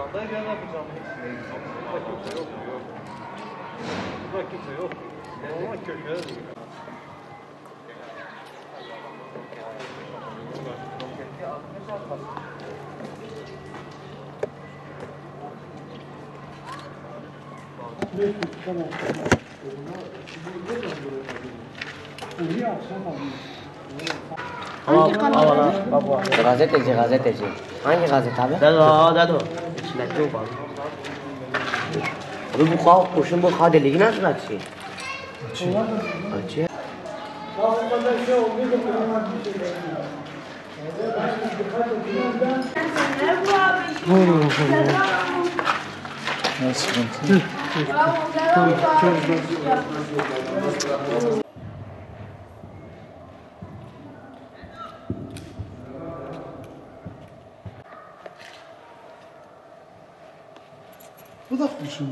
Alanda gel yapacağım. Burada kimse yok. Ama köşeye Gazeteci. Hangi gazete abi? Dado. İçindeki yok abi. Abi bu kuşun bu kadeliği nasıl açıyor? Açıyor. Ne sıkıntı? Bu da kuşum.